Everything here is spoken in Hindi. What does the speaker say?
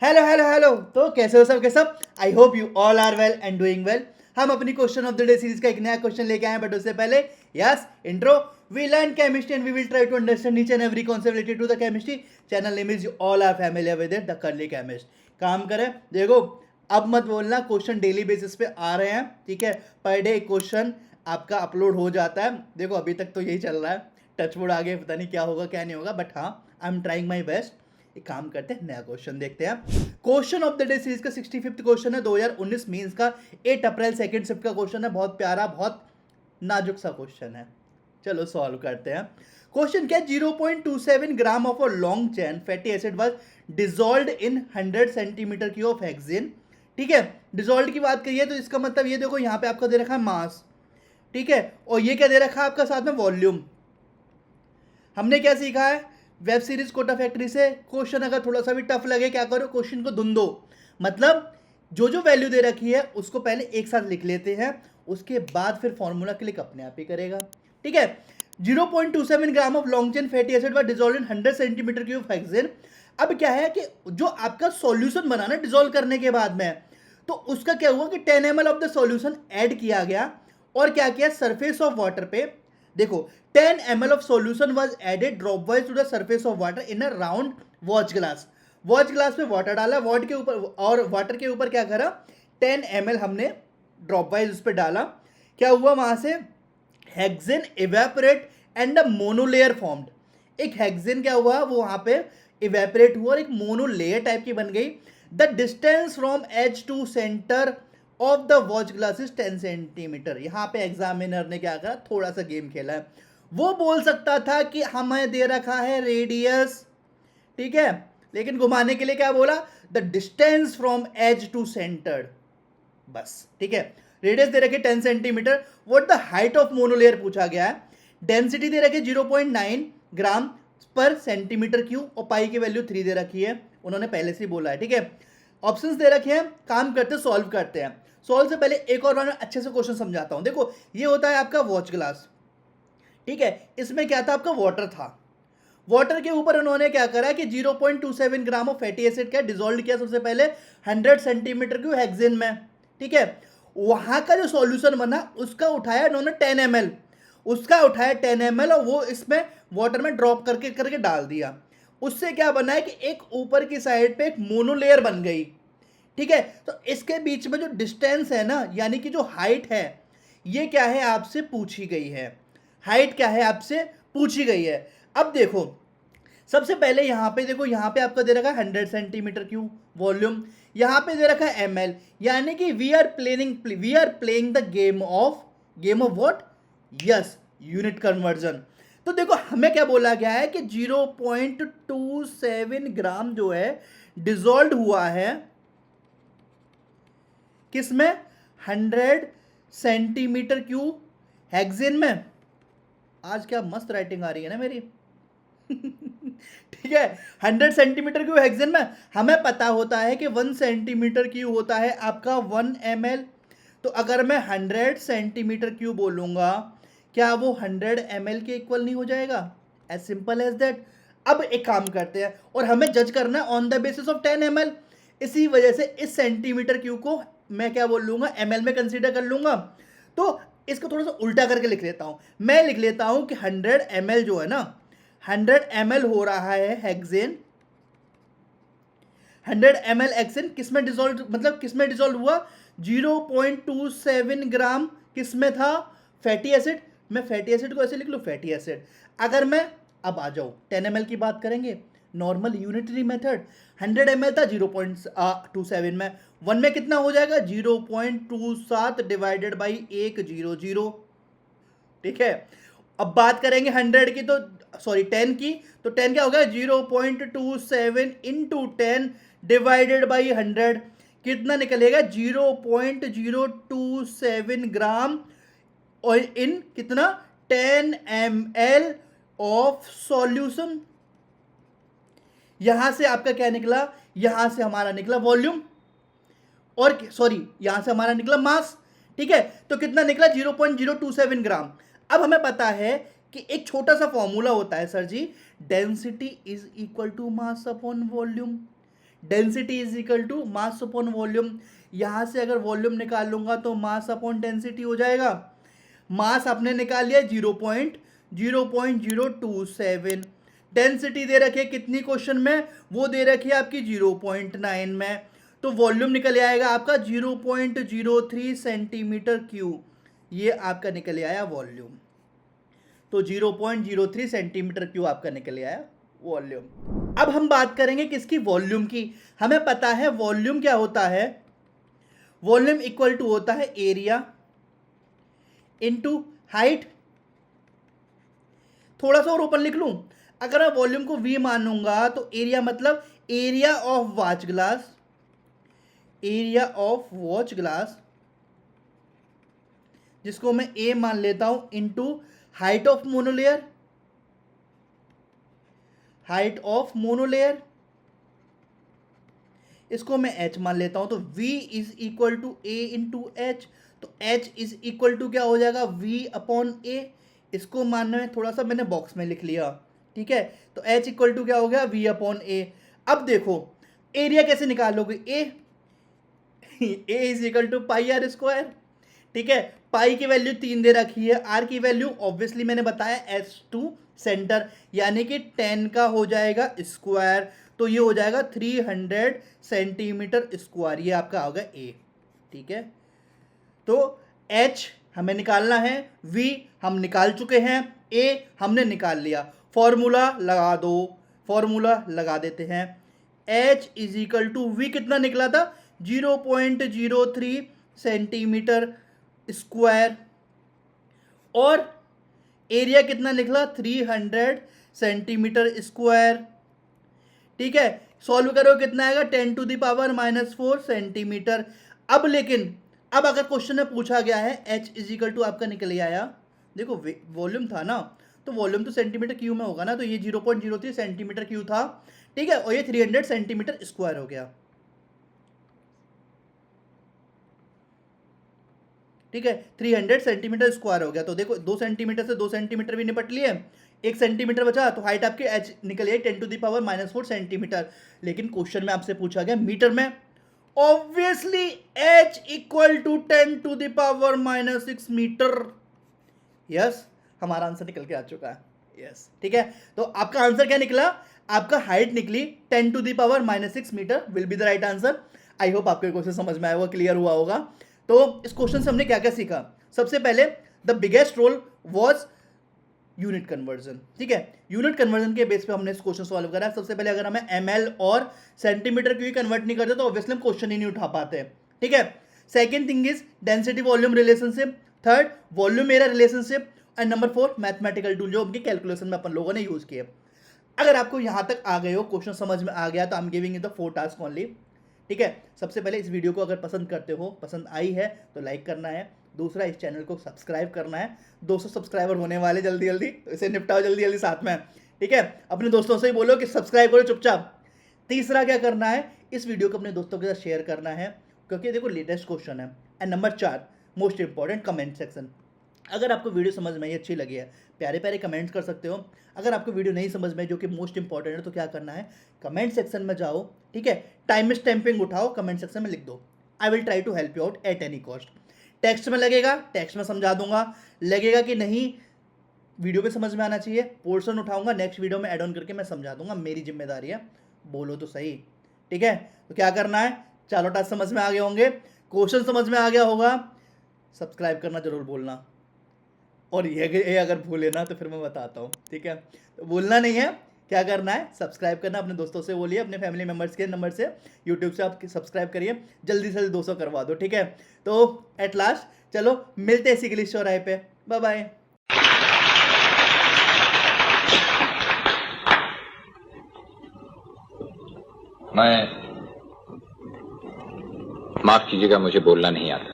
Hello hello hello. तो कैसे हो सब के सब? I hope you all are well and doing well. हम अपनी question of the day series का एक नया क्वेश्चन लेके आए हैं, बट उससे पहले yes intro. We learn chemistry and we will try to understand each and every concept related to the chemistry. Channel name is, you all are familiar with it, the curly chemist. काम करें, देखो अब मत बोलना क्वेश्चन डेली बेसिस पे आ रहे हैं, ठीक है? पर डे क्वेश्चन आपका अपलोड हो जाता है। देखो अभी तक तो यही चल रहा है, टचवुड आगे पता नहीं क्या होगा क्या नहीं होगा, बट हाँ I am trying my best. एक काम करते हैं, नया क्वेश्चन देखते हैं। Question of the day series का 65th क्वेश्चन है, 2019 मींस का 8 अप्रैल सेकंड शिफ्ट का क्वेश्चन है। बहुत प्यारा, बहुत नाजुक सा क्वेश्चन है। चलो सॉल्व करते हैं। क्वेश्चन क्या है? 0.27 gram of a long chain fatty acid was dissolved in 100 centimetre cube of hexane. ठीक है, डिसॉल्व की बात करिए तो इसका मतलब ये देखो, यहाँ पे आपका दे रखा है मास, ठीक है, और ये क्या दे रखा है आपका साथ में? वॉल्यूम। हमने क्या सीखा है वेब सीरीज कोटा फैक्ट्री से? क्वेश्चन अगर थोड़ा सा भी टफ लगे, क्या करो, क्वेश्चन को धुन दो। मतलब जो जो वैल्यू दे रखी है उसको पहले एक साथ लिख लेते हैं, उसके बाद फिर फॉर्मूला क्लिक अपने आप ही करेगा। ठीक है, 0.27 gram of long chain fatty acid व dissolve in 100 centimetre cube hexane. अब क्या है कि जो आपका सॉल्यूशन बना ना डिसॉल्व करने के बाद में, तो उसका क्या हुआ कि 10 ml of the solution add किया गया, और क्या किया, सरफेस ऑफ वाटर पे देखो 10 ml of solution was added drop wise to the surface of water in a round watch glass. Watch glass में वाटर डाला, वाट के ऊपर और वाटर के ऊपर क्या करा, 10 ml हमने ड्रॉप वाइज उस पर डाला। क्या हुआ वहां से? Hexane evaporate and a monolayer formed. एक हेक्सेन क्या हुआ, वो वहां पे इवेपोरेट हुआ और एक मोनोलेयर टाइप की बन गई। The distance from edge to centre of the watch glass is 10 centimetre. यहां पे एग्जामिनर ने क्या करा, थोड़ा सा गेम खेला है। वो बोल सकता था कि हमें दे रखा है रेडियस, ठीक है, लेकिन घुमाने के लिए क्या बोला, the distance from edge to centre, बस। ठीक है, रेडियस दे रखे 10 centimetre. What the height of monolayer पूछा गया है। डेंसिटी दे रखी 0.9 ग्राम पर सेंटीमीटर क्यूब, और पाई की वैल्यू 3 दे रखी है, उन्होंने पहले से ही बोला है। ठीक है, ऑप्शंस दे रखे हैं, काम करते सॉल्व करते हैं। सॉल्व से पहले एक और बार मैं अच्छे से क्वेश्चन समझाता हूं। देखो ये होता है आपका वॉच ग्लास, ठीक है, इसमें क्या था आपका, वाटर था। वाटर के ऊपर उन्होंने क्या करा कि 0.27 ग्राम ऑफ फैटी एसिड क्या डिसॉल्व किया सबसे पहले 100 सेंटीमीटर क्यूब हेक्सेन में। ठीक है, वहां का जो सॉल्यूशन बना उसका उठाया उन्होंने 10 ml, उसका उठाया 10 ml और वो इसमें वाटर में ड्रॉप करके करके डाल दिया। उससे क्या बना है कि एक ऊपर की साइड पे एक मोनोलेयर बन गई। ठीक है, तो इसके बीच में जो डिस्टेंस है ना, यानी कि जो हाइट है, ये क्या है आपसे पूछी गई है। हाइट क्या है आपसे पूछी गई है। अब देखो सबसे पहले यहां पे देखो, यहां पे आपका दे रखा है 100 सेंटीमीटर क्यूब वॉल्यूम, यहां पे दे रखा है ml, यानी कि we are playing the game of what, yes, unit conversion. तो देखो हमें क्या बोला गया है कि 0.27 ग्राम जो है डिसॉल्व हुआ है किसमें, 100 सेंटीमीटर क्यूब हेक्सेन में। आज क्या मस्त राइटिंग आ रही है ना मेरी। ठीक है, 100 सेंटीमीटर क्यूब हेक्सेन में। हमें पता होता है कि 1 सेंटीमीटर क्यूब होता है आपका 1 ml। तो अगर मैं 100 सेंटीमीटर क्यूब बोलूंगा, क्या वो 100 ml के इक्वल नहीं हो जाएगा? As simple as that. अब एक काम करते हैं, और हमें जज करना है on the basis of 10 ml। इसी वजह से इस सेंटीमीटर क्यूब को मैं क्या बोल लूंगा, ml में कंसीडर कर लूंगा। तो इसको थोड़ा सा उल्टा करके लिख लेता हूं। मैं लिख लेता हूं कि 100 ml जो है ना, 100 ml हो रहा है हेक्सेन। 100 ml हेक्सेन किसमें डिसॉल्व, मतलब किसमें डिसॉल्व हुआ, 0.27 ग्राम किसमें था, फैटी एसिड। मैं फैटी एसिड को ऐसे लिख लूं, फैटी एसिड। अगर मैं अब आ जाऊं 10 ml की बात करेंगे, नॉर्मल यूनिटरी मेथड, 100 ml था 0.27 में, 1 में कितना हो जाएगा, 0.27 डिवाइडेड बाई 100। ठीक है, अब बात करेंगे 100 की, तो सॉरी 10 की, तो 10 क्या होगा, 0.27 इंटू 10 डिवाइडेड बाई 100, कितना निकलेगा, 0.027 ग्राम, और इन कितना, 10 ml ऑफ सॉल्यूशन। यहां से आपका क्या निकला, यहां से हमारा निकला वॉल्यूम, और सॉरी यहां से हमारा निकला मास। ठीक है, तो कितना निकला, 0.027 ग्राम। अब हमें पता है कि एक छोटा सा फॉर्मूला होता है sir ji, density is equal to mass upon volume. Density is equal to mass upon volume. यहाँ से अगर वॉल्यूम निकाल लूंगा तो मास अपॉन डेंसिटी हो जाएगा। मास आपने निकाल लिया 0.027, डेंसिटी दे रखी है कितनी क्वेश्चन में, वो दे रखी है आपकी 0.9 में, तो वॉल्यूम निकल आएगा आपका 0.03 सेंटीमीटर क्यूब। ये आपका निकल आया वॉल्यूम, तो 0.03 सेंटीमीटर क्यूब आपका निकल आया वॉल्यूम। अब हम बात करेंगे किसकी, वॉल्यूम की। हमें पता है वॉल्यूम क्या होता है, वॉल्यूम इक्वल टू होता है एरिया इनटू हाइट। थोड़ा सा और ओपन लिख लूं, अगर मैं वॉल्यूम को V मानूंगा तो एरिया मतलब area of watch glass, area of watch glass जिसको मैं A मान लेता हूं, into height of monolayer, height of monolayer इसको मैं H मान लेता हूं, तो V is equal to A into H, तो H इज इक्वल टू क्या हो जाएगा, V अपॉन A। इसको मानना है, थोड़ा सा मैंने बॉक्स में लिख लिया, ठीक है, तो H इक्वल टू क्या हो गया, V अपॉन A। अब देखो एरिया कैसे निकालोगे, A is equal to pi R square, ठीक है, पाई की वैल्यू 3 दे रखी है, आर की वैल्यू ऑब्वियसली मैंने बताया S2 सेंटर, यानी कि 10 का हो जाएगा स्क्वायर, तो ये हो जाएगा 300 सेंटीमीटर स्क्वायर, ये आपका होगा A, ठीक है। तो H हमें निकालना है, V हम निकाल चुके हैं, A हमने निकाल लिया, फॉर्मूला लगा दो, फॉर्मूला लगा देते हैं। H is equal to V कितना निकला था, 0.03 सेंटीमीटर स्क्वायर, और एरिया कितना निकला, 300 सेंटीमीटर स्क्वायर, ठीक है। सॉल्व करो कितना आएगा, 10 टू द पावर -4 सेंटीमीटर। अब लेकिन अब अगर क्वेश्चन में पूछा गया है H इज इक्वल टू आपका निकल आया, देखो वॉल्यूम था ना, तो वॉल्यूम तो सेंटीमीटर क्यूब में होगा ना, तो ये 0.03 सेंटीमीटर क्यूब था, ठीक है, और ये 300 सेंटीमीटर स्क्वायर हो गया, ठीक है, 300 सेंटीमीटर स्क्वायर हो गया। तो देखो 2 सेंटीमीटर से 2 सेंटीमीटर भी निपट लिए, 1 सेंटीमीटर बचा, तो हाइट आपकी H निकल आई 10 टू द पावर -4 सेंटीमीटर। लेकिन क्वेश्चन में आपसे पूछा गया मीटर में, obviously H equal to 10 to the power -6 metre. Yes, हमारा आंसर निकल के आ चुका है, यस, ठीक है। तो आपका आंसर क्या निकला, आपका हाइट निकली 10 to the power -6 metre, will be the right answer. I hope आपको क्वेश्चन समझ में आया होगा, क्लियर हुआ होगा। तो इस क्वेश्चन से हमने क्या क्या सीखा, सबसे पहले the biggest role was unit conversion, ठीक है, यूनिट कन्वर्जन के बेस पे हमने इस क्वेश्चन सॉल्व करा। सबसे पहले अगर हमें ml और सेंटीमीटर क्यों कन्वर्ट नहीं करते तो ऑब्वियसली हम क्वेश्चन ही नहीं उठा पाते, ठीक है। Second thing is density volume relationship, third volume area relationship, and number 4 mathematical tool जो उनके कैलकुलेशन में अपन लोगों ने यूज किए। अगर आपको यहां तक आ गए हो, क्वेश्चन समझ में आ गया, तो I am giving you the 4 task only, ठीक है। सबसे पहले इस वीडियो को अगर पसंद करते हो, पसंद आई है तो लाइक करना है, दूसरा इस चैनल को सब्सक्राइब करना है, 200 सब्सक्राइबर होने वाले जल्दी जल्दी, तो इसे निपटाओ जल्दी जल्दी साथ में, ठीक है। अपने दोस्तों से ही बोलो कि सब्सक्राइब करो चुपचाप। तीसरा क्या करना है, इस वीडियो को अपने दोस्तों के साथ शेयर करना है, क्योंकि देखो लेटेस्ट क्वेश्चन है। And number 4 most important, comment section. अगर आपको वीडियो समझ में आई, अच्छी लगी है, प्यारे प्यारे कमेंट्स कर सकते हो। अगर आपको वीडियो नहीं समझ में, जो कि मोस्ट इंपॉर्टेंट है, तो क्या करना है, कमेंट सेक्शन में जाओ, ठीक है, टाइम स्टैंपिंग उठाओ, कमेंट सेक्शन में लिख दो, I will try to help you out at any cost. Text में लगेगा, टेक्स्ट में समझा दूंगा, लगेगा कि नहीं वीडियो पे समझ में आना चाहिए, पोर्शन उठाऊंगा, नेक्स्ट वीडियो में ऐड ऑन करके मैं समझा दूंगा, मेरी जिम्मेदारी है, बोलो तो सही, ठीक है। तो क्या करना है, चारों टास्क समझ में आ गए होंगे, क्वेश्चन समझ में आ गया होगा, सब्सक्राइब करना जरूर बोलना, और ये अगर भूले ना तो फिर मैं बताता हूँ, ठीक है। तो भूलना नहीं है, क्या करना है, सब्सक्राइब करना, अपने दोस्तों से बोलिए, अपने फैमिली मेम्बर्स के नंबर से, यूट्यूब से आप सब्सक्राइब करिए, जल्दी से जल्दी 200 करवा दो, ठीक है। तो एट लास्ट चलो मिलते हैं इसी के लिए चौराहे पे, बाय बाय। मैं माफ कीजिएगा, मुझे बोलना नहीं आता।